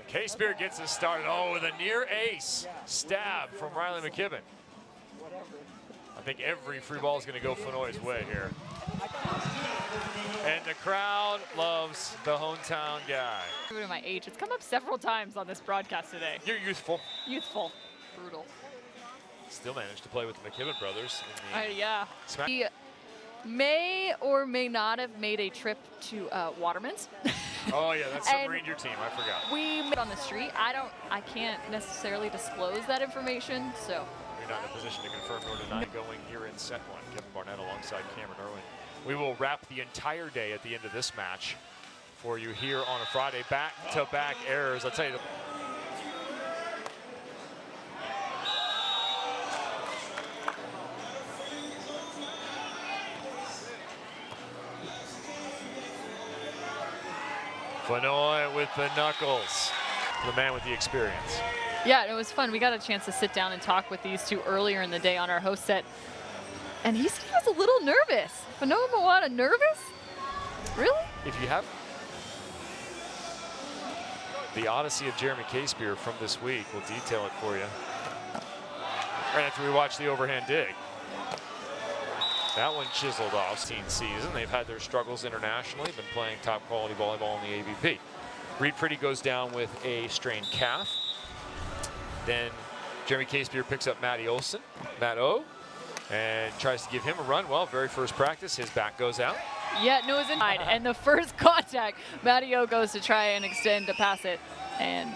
Casebeer gets us started. Oh, with a near ace stab from Riley McKibbin. I think every free ball is going to go Fonoi's way here. And the crowd loves the hometown guy. At my age, it's come up several times on this broadcast today. You're youthful. Youthful. Brutal. Still managed to play with the McKibbin brothers. Yeah. He may or may not have made a trip to Waterman's. Oh yeah, that's some Ranger team. I forgot. We met on the street. I can't necessarily disclose that information, so. You're not in a position to confirm nor deny going here in set one. Kevin Barnett alongside Camryn, Erwin. We will wrap the entire day at the end of this match for you here on a Friday. Back-to-back errors. I'll tell you. Fonoi with the knuckles. The man with the experience. Yeah, it was fun. We got a chance to sit down and talk with these two earlier in the day on our host set. And he said he was a little nervous. Fonoimoana nervous? Really? If you have the Odyssey of Jeremey Casebeer from this week, we'll detail it for you right after we watch the overhand dig. That one chiseled off. Teen season. They've had their struggles internationally, been playing top quality volleyball in the AVP. Reed Pretty goes down with a strained calf. Then Jeremey Casebeer picks up Matt O, and tries to give him a run. Well, very first practice, his back goes out. Yeah, no, it's inside. And the first contact, Matty O goes to try and extend to pass it, and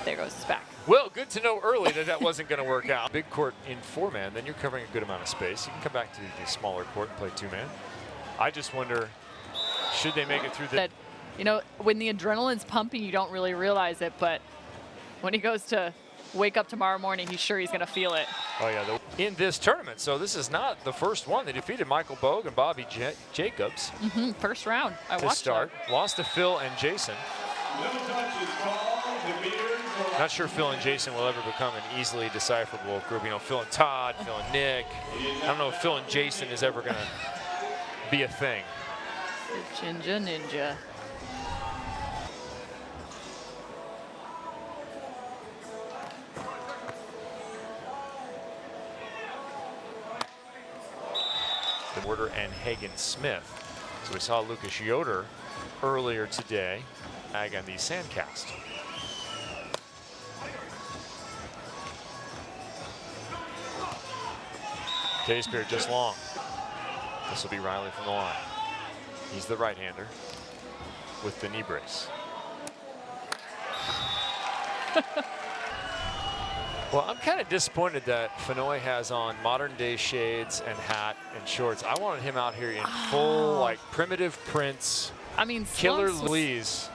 there goes his back. Well, good to know early that that wasn't going to work out. Big court in 4-man, then you're covering a good amount of space. You can come back to the smaller court and play 2-man. I just wonder, should they make it through the... You know, when the adrenaline's pumping, you don't really realize it, but when he goes to wake up tomorrow morning, he's sure he's going to feel it. Oh, yeah. In this tournament, so this is not the first one. They defeated Michael Bogue and Bobby Jacobs. First round. I watched start. That. Lost to Phil and Jason. Not sure Phil and Jason will ever become an easily decipherable group. You know, Phil and Todd, Phil and Nick. I don't know if Phil and Jason is ever going to be a thing. The Ginger Ninja. Warder and Hagen Smith. So we saw Lucas Yoder earlier today on the Sandcast. Casebeer just long. This will be Riley from the line. He's the right-hander with the knee brace. Well, I'm kind of disappointed that Fonoi has on modern-day shades and hat and shorts. I wanted him out here in full, like, primitive Prince, Killer Louise,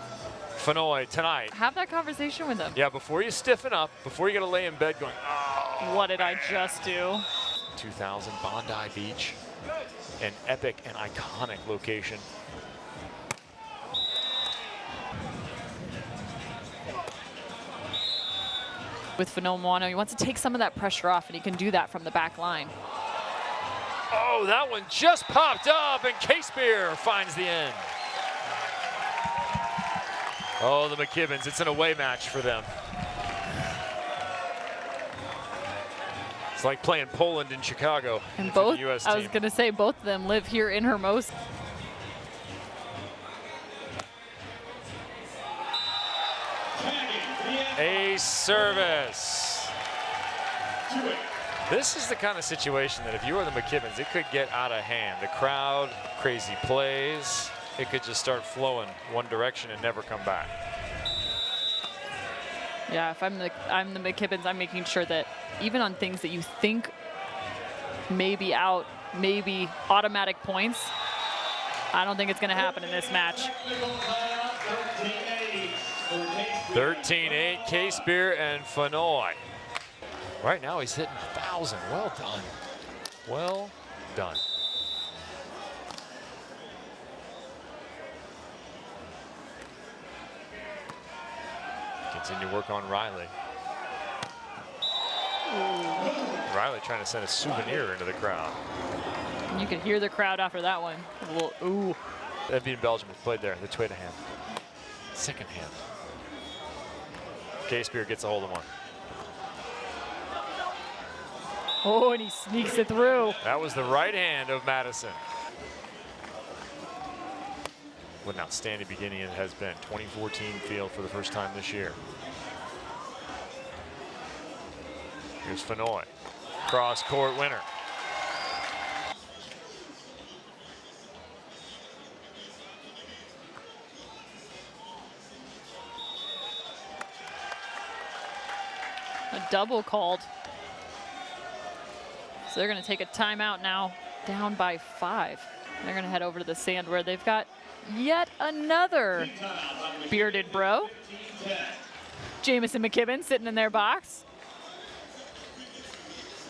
Fonoi tonight. Have that conversation with him. Yeah, before you stiffen up, before you got to lay in bed going, oh. What did I just do? 2000 Bondi Beach, an epic and iconic location. With Fonoimoana, he wants to take some of that pressure off, and he can do that from the back line. Oh, that one just popped up, and Casebeer finds the end. Oh, the McKibbins, it's an away match for them. It's like playing Poland in Chicago. And both, the US I team. was going to say, both of them live here in Hermosa. Ace service. This is the kind of situation that if you are the McKibbins, it could get out of hand. The crowd, crazy plays, it could just start flowing one direction and never come back. Yeah, if I'm the McKibbins, I'm making sure that even on things that you think may be out, maybe automatic points, I don't think it's going to happen in this match. 13-8, Casebeer and Fonoi. Right now he's hitting 1,000. Well done. Well done. Continue to work on Riley. Ooh. Riley trying to send a souvenir into the crowd. You could hear the crowd after that one. A little, ooh. That'd be in Belgium. It's played there, the Tweedenham. Second hand. Casebeer gets a hold of one. Oh, and he sneaks it through. That was the right hand of Maddison. What an outstanding beginning it has been. 2014 field for the first time this year. Here's Fonoy. Cross court winner. A double called. So they're going to take a timeout now, down by 5. They're going to head over to the sand where they've got yet another bearded bro. Jameson McKibbin sitting in their box.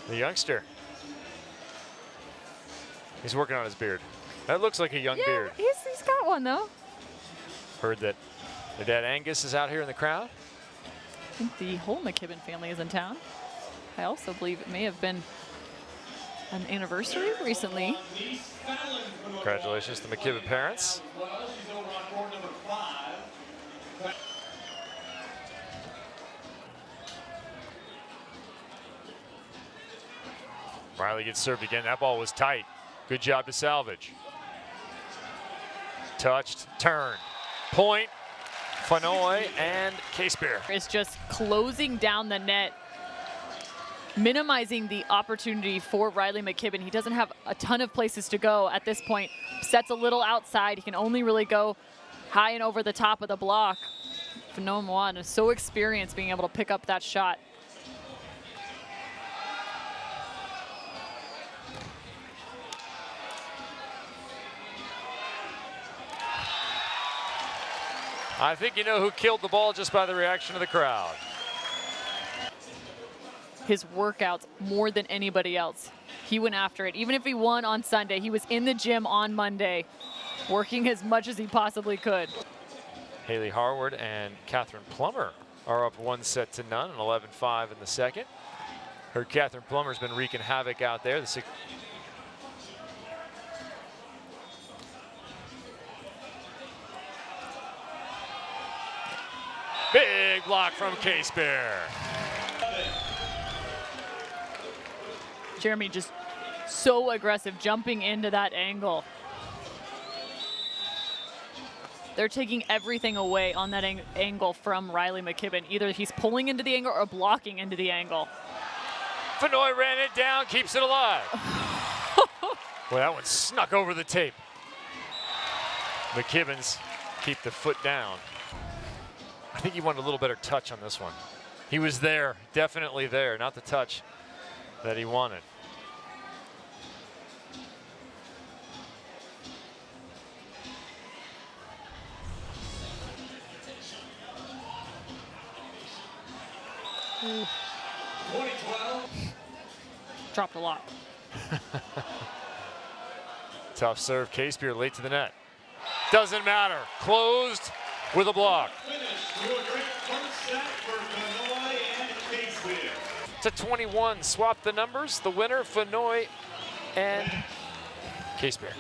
The youngster. He's working on his beard. That looks like a young beard. He's got one though. Heard that their dad Angus is out here in the crowd. I think the whole McKibbin family is in town. I also believe it may have been an anniversary recently. Congratulations to the McKibbin parents. Riley gets served again. That ball was tight. Good job to salvage. Touched, turned. Point, Fonoy and Casebeer. It's just closing down the net, minimizing the opportunity for Riley McKibbin. He doesn't have a ton of places to go at this point. Sets a little outside. He can only really go high and over the top of the block. Fonoimoana is so experienced being able to pick up that shot. I think you know who killed the ball just by the reaction of the crowd. His workouts more than anybody else. He went after it. Even if he won on Sunday, he was in the gym on Monday, working as much as he possibly could. Haley Harward and Catherine Plummer are up 1-0 and 11-5 in the second. Heard Catherine Plummer's been wreaking havoc out there. Big block from Casebeer. Jeremey just so aggressive, jumping into that angle. They're taking everything away on that angle from Riley McKibbin. Either he's pulling into the angle or blocking into the angle. Fonoy ran it down, keeps it alive. Well, that one snuck over the tape. McKibbin's keep the foot down. I think he wanted a little better touch on this one. He was there, definitely there, not the touch that he wanted. Dropped a lot. Tough serve, Casebeer late to the net. Doesn't matter, closed with a block. To 21, swap the numbers. The winner, Fonoy and Casebeer.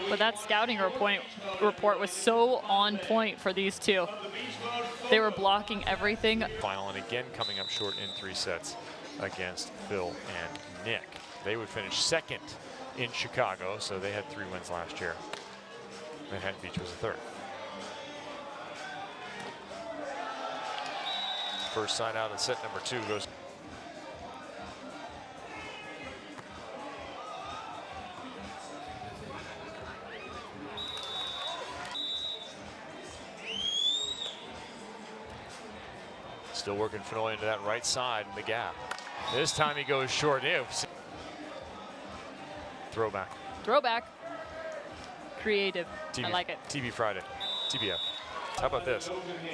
But that scouting report was so on point for these two. They were blocking everything. Final, and again coming up short in 3 sets against Phil and Nick. They would finish second in Chicago, so they had 3 wins last year. Manhattan Beach was a third. First side out in set number 2 goes. Still working Fonoy into that right side in the gap. This time he goes short. Ew. Throwback. Throwback. Creative. TV, I like it. TV Friday. TBF. How about this?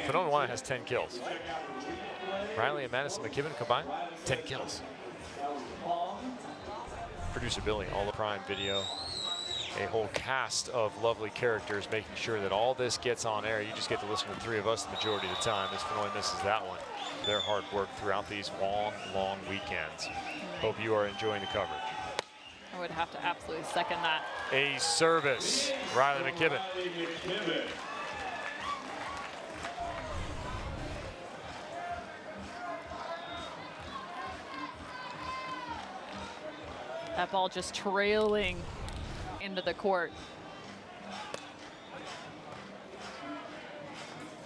Fonoimoana has 10 kills. Riley and Maddison McKibbin combined, 10 kills. Producer Billy, all the Prime Video, a whole cast of lovely characters making sure that all this gets on air. You just get to listen to 3 of us the majority of the time as Fonoy misses that one. Their hard work throughout these long, long weekends. Hope you are enjoying the coverage. I would have to absolutely second that. A service, Riley McKibbin. That ball just trailing into the court.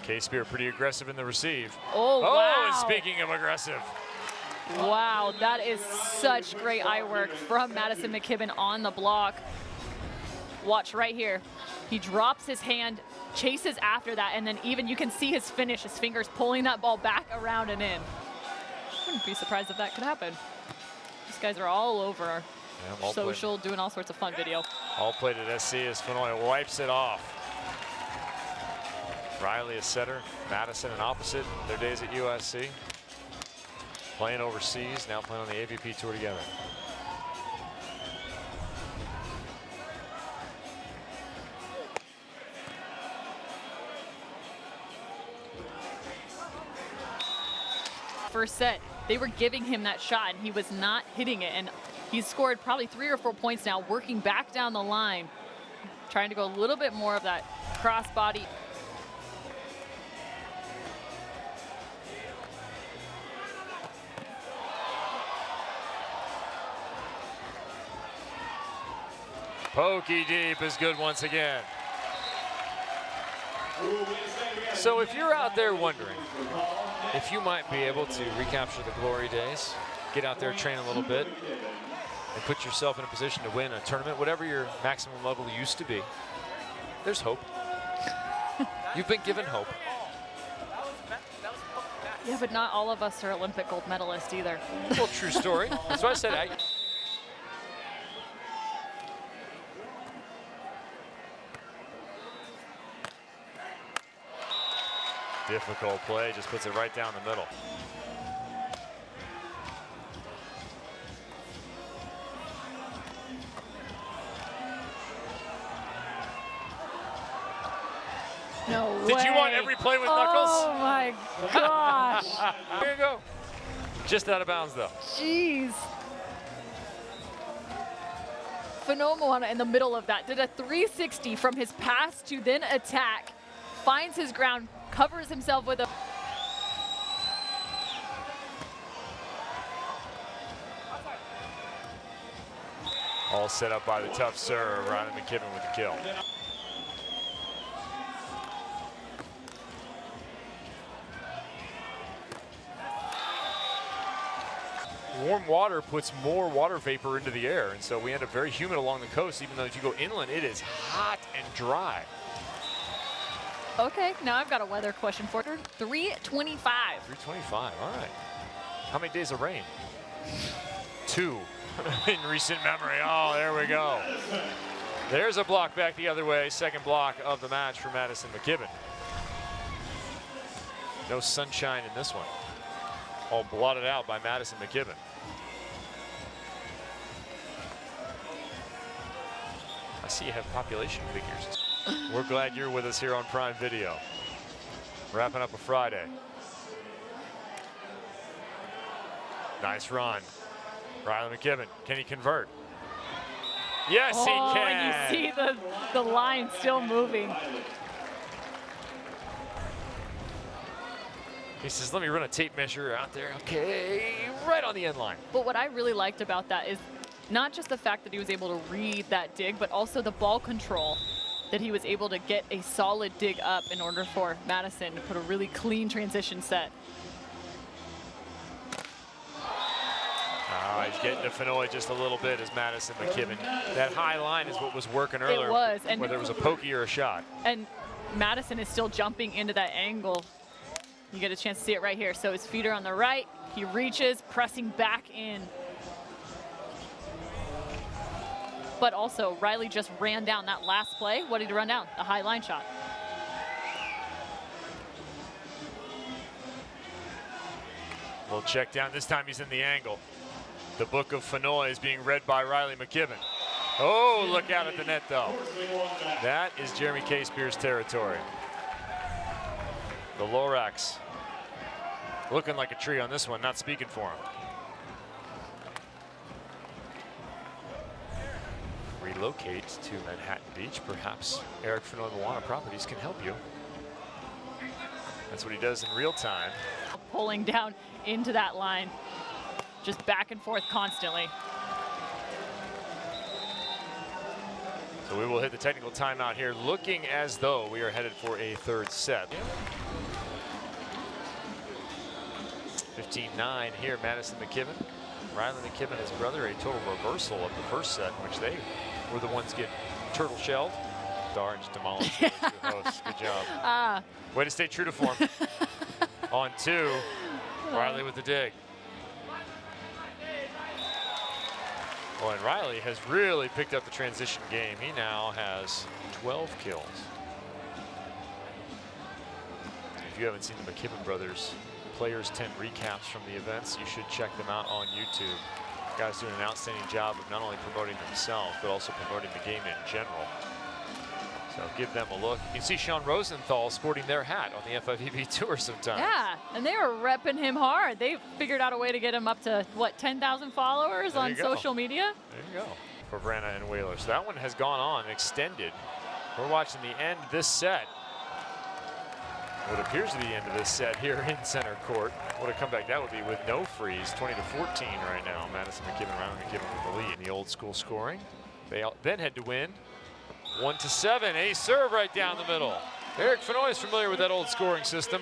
Casebeer pretty aggressive in the receive. Oh, wow. And speaking of aggressive. Wow, that is such great eye work from Maddison McKibbin on the block. Watch right here. He drops his hand, chases after that, and then even you can see his finish, his fingers pulling that ball back around and in. Wouldn't be surprised if that could happen. These guys are all over our social, doing all sorts of fun video. All played at SC as Fonoimoana wipes it off. Riley a setter, Maddison an opposite, their days at USC. Playing overseas, now playing on the AVP tour together. First set, they were giving him that shot and he was not hitting it. And he's scored probably 3 or 4 points now, working back down the line, trying to go a little bit more of that crossbody. Pokey deep is good once again. So if you're out there wondering if you might be able to recapture the glory days, get out there, train a little bit, and put yourself in a position to win a tournament, whatever your maximum level used to be, there's hope. You've been given hope. Yeah, but not all of us are Olympic gold medalists either. Well, true story. That's why I said difficult play, just puts it right down the middle. No way. Did you want every play with knuckles? Oh my gosh. Here you go. Just out of bounds though. Jeez. Fonoimoana in the middle of that did a 360 from his pass to then attack, finds his ground, covers himself with a all set up by the tough serve, Riley McKibbin with the kill. Warm water puts more water vapor into the air, and so we end up very humid along the coast, even though if you go inland, it is hot and dry. Okay, now I've got a weather question for you. 325. 325, all right. How many days of rain? 2 in recent memory. Oh, there we go. There's a block back the other way. Second block of the match for Maddison McKibbin. No sunshine in this one. All blotted out by Maddison McKibbin. I see you have population figures. We're glad you're with us here on Prime Video. Wrapping up a Friday. Nice run. Riley McKibbin, can he convert? Yes, he can. And you see the line still moving. He says, let me run a tape measure out there. Okay, right on the end line. But what I really liked about that is not just the fact that he was able to read that dig, but also the ball control, that he was able to get a solid dig up in order for Maddison to put a really clean transition set. He's getting to Fonoimoana just a little bit as Maddison McKibbin. That high line is what was working earlier. It was. And whether it was a pokey or a shot. And Maddison is still jumping into that angle. You get a chance to see it right here. So his feet are on the right. He reaches, pressing back in. But also, Riley just ran down that last play. What did he run down? A high line shot. We'll check down. This time he's in the angle. The book of Fonoimoana is being read by Riley McKibbin. Oh, look out at the net, though. That is Jeremey Casebeer's territory. The Lorax looking like a tree on this one, not speaking for him. relocate to Manhattan Beach, perhaps Eric Fonoimoana Properties can help you. That's what he does in real time. Pulling down into that line, just back and forth constantly. So we will hit the technical timeout here, looking as though we are headed for a third set. 15-9 here, Maddison McKibbin. Riley McKibbin, his brother, a total reversal of the first set, in which they were the ones get turtle shelled. Darn, just demolished the host. Good job. Way to stay true to form. On 2, Riley with the dig. Well, and Riley has really picked up the transition game. He now has 12 kills. If you haven't seen the McKibbin brothers Players 10 recaps from the events, you should check them out on YouTube. Guys doing an outstanding job of not only promoting themselves, but also promoting the game in general. So give them a look. You can see Sean Rosenthal sporting their hat on the FIVB Tour sometimes. Yeah, and they were repping him hard. They figured out a way to get him up to, what, 10,000 followers on social media? There you go. For Branna and Whaler. So that one has gone on, extended. We're watching the end of this set. What appears to be the end of this set here in center court. What a comeback that would be with no freeze. 20-14 right now. Maddison McKibbin, Riley McKibbin with the lead. In the old school scoring. They then had to win 1-7. A serve right down the middle. Eric Fonoy is familiar with that old scoring system.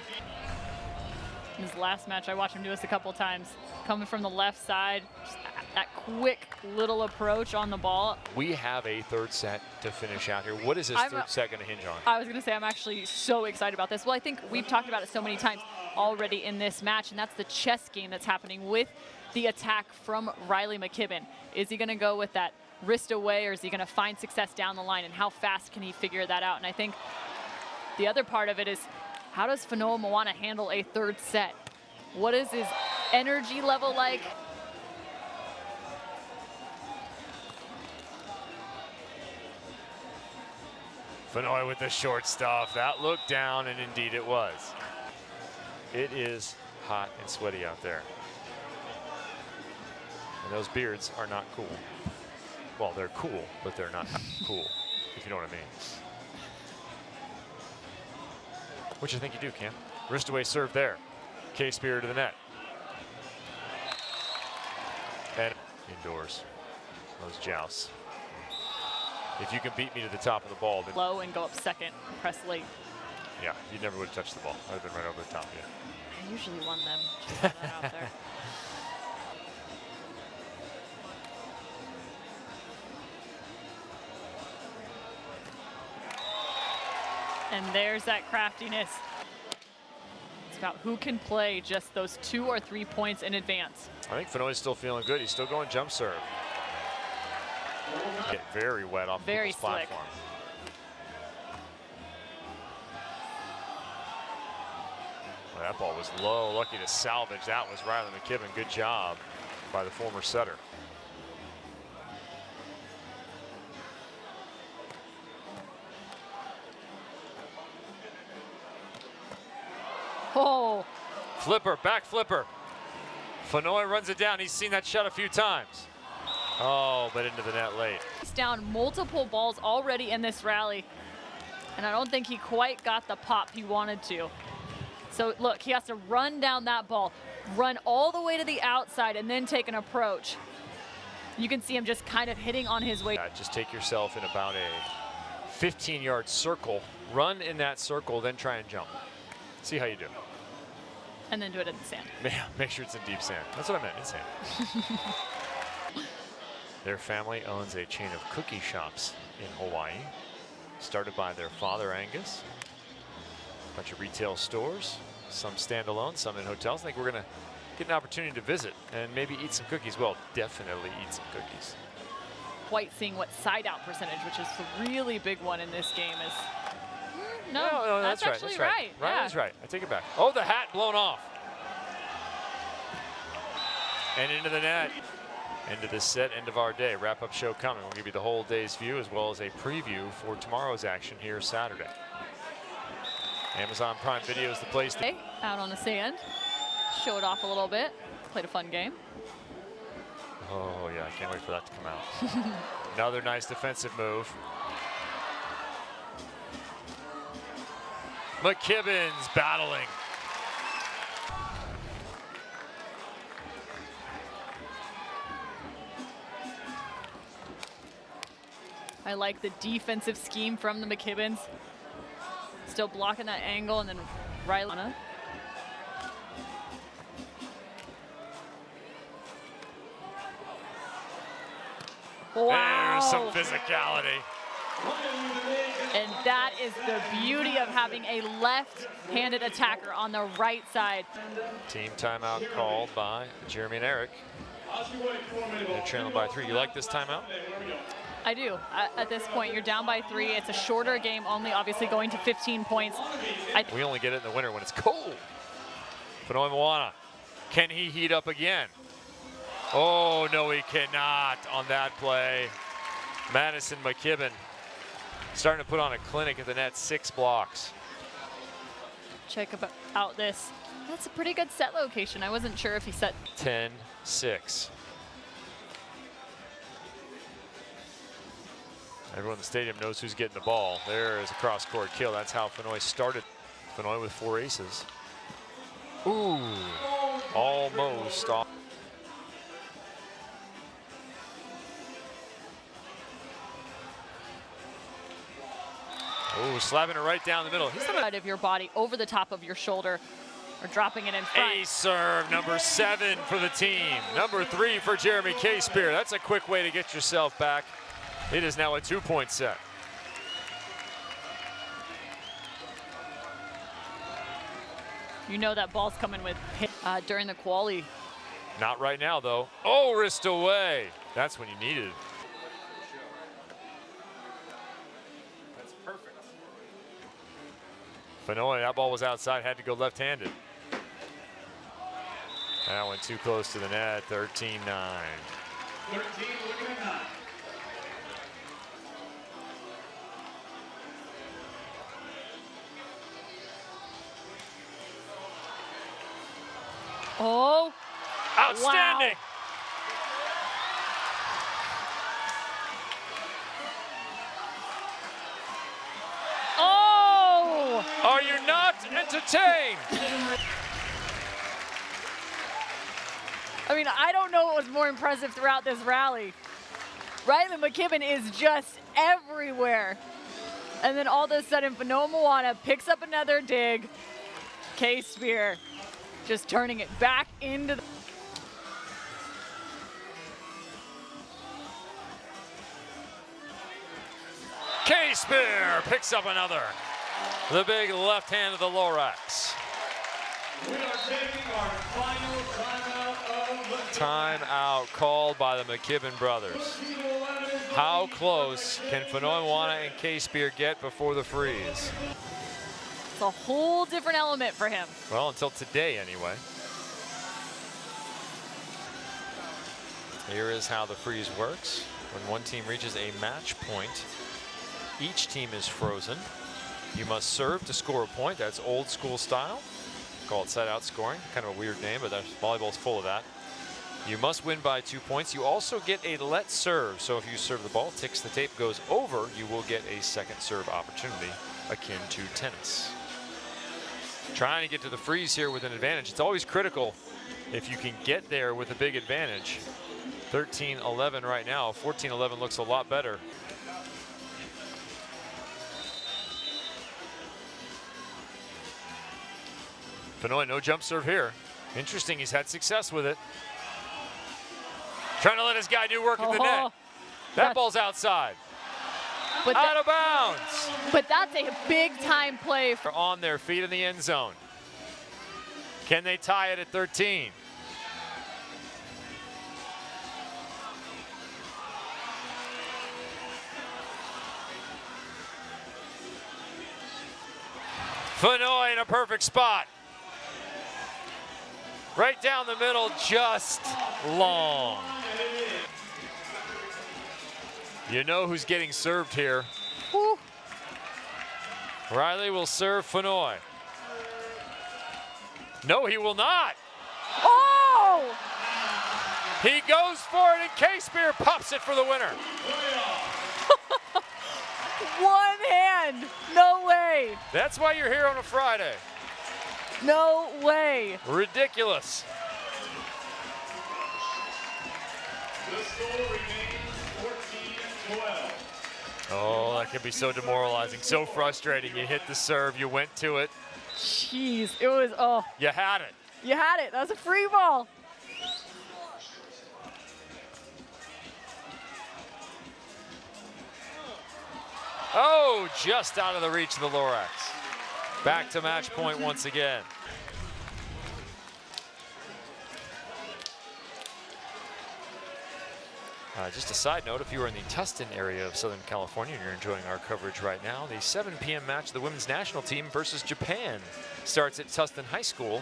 In his last match, I watched him do this a couple times. Coming from the left side, just that quick little approach on the ball. We have a third set to finish out here. What is this third set going to hinge on? I was going to say, I'm actually so excited about this. Well, I think we've talked about it so many times already in this match, and that's the chess game that's happening with the attack from Riley McKibbin. Is he going to go with that wrist away, or is he going to find success down the line, and how fast can he figure that out? And I think the other part of it is, how does Fonoimoana handle a third set? What is his energy level like? Fonoy with the short stuff. That looked down, and indeed it was. It is hot and sweaty out there. And those beards are not cool. Well, they're cool, but they're not cool, if you know what I mean. Which I think you do, Cam. Wrist away serve there. Casebeer to the net. And indoors, those jousts. If you can beat me to the top of the ball, then low and go up second, press late. Yeah, you never would have touched the ball. I'd have been right over the top of you. I usually won them. Just put that out there. And there's that craftiness. It's about who can play just those 2 or 3 points in advance. I think Fonoy's still feeling good. He's still going jump serve. Get very wet off very the platform. Well, that ball was low. Lucky to salvage. That was Riley McKibbin. Good job by the former setter. Oh. Flipper, back flipper. Fonoy runs it down. He's seen that shot a few times. Oh, but into the net late. He's down multiple balls already in this rally, and I don't think he quite got the pop he wanted to. So look, he has to run down that ball, run all the way to the outside, and then take an approach. You can see him just kind of hitting on his way. Just take yourself in about a 15-yard circle, run in that circle, then try and jump. See how you do. And then do it in the sand. Make sure it's in deep sand. That's what I meant, in sand. Their family owns a chain of cookie shops in Hawaii, started by their father, Angus. A bunch of retail stores, some standalone, some in hotels. I think we're going to get an opportunity to visit and maybe eat some cookies. Well, definitely eat some cookies. Quite seeing what side-out percentage, which is the really big one in this game, is... No, that's actually right. Riley's right. I take it back. Oh, the hat blown off. And into the net. End of this set, end of our day. Wrap-up show coming. We'll give you the whole day's view as well as a preview for tomorrow's action here Saturday. Amazon Prime Video is the place to... Out on the sand. Show it off a little bit. Played a fun game. Oh, yeah. I can't wait for that to come out. Another nice defensive move. McKibbin's battling. I like the defensive scheme from the McKibbins. Still blocking that angle, and then Riley. Wow. There's some physicality. And that is the beauty of having a left-handed attacker on the right side. Team timeout called by Jeremey and Eric. They're trailing by 3. You like this timeout? I do. At this point, you're down by 3. It's a shorter game, only obviously going to 15 points. We only get it in the winter when it's cold. Fonoimoana, can he heat up again? Oh, no, he cannot on that play. Maddison, McKibbin starting to put on a clinic at the net, 6 blocks. Check out this. That's a pretty good set location. I wasn't sure if he set 10-6. Everyone in the stadium knows who's getting the ball. There is a cross-court kill. That's how Fonoy started. Fonoy with 4 aces. Ooh, almost off. Ooh, slapping it right down the middle. He's out of your body, over the top of your shoulder, or dropping it in front. Ace serve, number 7 for the team. Number 3 for Jeremey Casebeer. That's a quick way to get yourself back. It is now a 2-point set. You know that ball's coming with during the quali. Not right now, though. Oh, wrist away. That's when you needed it. That's perfect. Fonoy, that ball was outside, had to go left-handed. That went too close to the net, 13-9. 13 looking at 9. Oh, outstanding. Wow. Oh! Are you not entertained? I mean, I don't know what was more impressive throughout this rally. Riley McKibbin is just everywhere. And then all of a sudden, Fonoimoana picks up another dig. Casebeer just turning it back into the... Casebeer picks up another. The big left hand of the Lorax. We are taking our final timeout of the Timeout called by the McKibbin brothers. How close can Fonoimoana and Casebeer get before the freeze? It's a whole different element for him. Well, until today anyway. Here is how the freeze works. When one team reaches a match point, each team is frozen. You must serve to score a point. That's old school style. Call it set out scoring. Kind of a weird name, but volleyball's full of that. You must win by 2 points. You also get a let serve. So if you serve the ball, ticks the tape, goes over, you will get a second serve opportunity akin to tennis. Trying to get to the freeze here with an advantage. It's always critical if you can get there with a big advantage. 13-11 right now. 14-11 looks a lot better. Fonoy, no jump serve here. Interesting, he's had success with it. Trying to let his guy do work at the net. That ball's outside. But out of bounds. But that's a big time play. They're on their feet in the end zone. Can they tie it at 13? Fonoy in a perfect spot. Right down the middle, just long. You know who's getting served here. Woo. Riley will serve Fonoy. No, he will not. Oh! He goes for it, and Casebeer pops it for the winner. One hand. No way. That's why you're here on a Friday. No way. Ridiculous. The score remains 14-12. Oh, that can be so demoralizing, so frustrating. You hit the serve, you went to it. Jeez, it was, oh, You had it. you had it. That was a free ball. Oh, just out of the reach of the Lorax. Back to match point once again. Just a side note, if you are in the Tustin area of Southern California and you're enjoying our coverage right now, the 7 p.m. match of the women's national team versus Japan starts at Tustin High School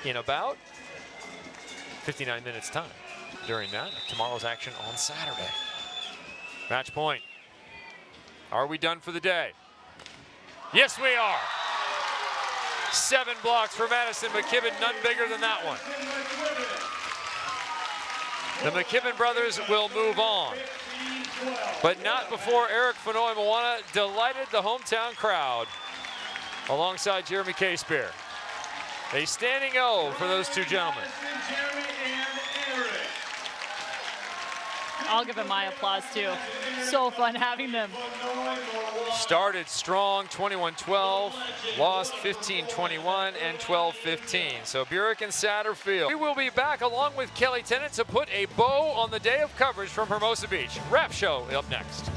in about 59 minutes time. During that, tomorrow's action on Saturday. Match point. Are we done for the day? Yes, we are. 7 blocks for Maddison McKibbin, none bigger than that one. The McKibbin brothers will move on, but not before Eric Fonoimoana delighted the hometown crowd alongside Jeremey Casebeer. A standing O for those two gentlemen. Jeremey and Erwin. I'll give him my applause too. So fun having them. Started strong, 21-12, lost 15-21 and 12-15. So Burek and Satterfield. We will be back along with Kelly Tennant to put a bow on the day of coverage from Hermosa Beach. Wrap show up next.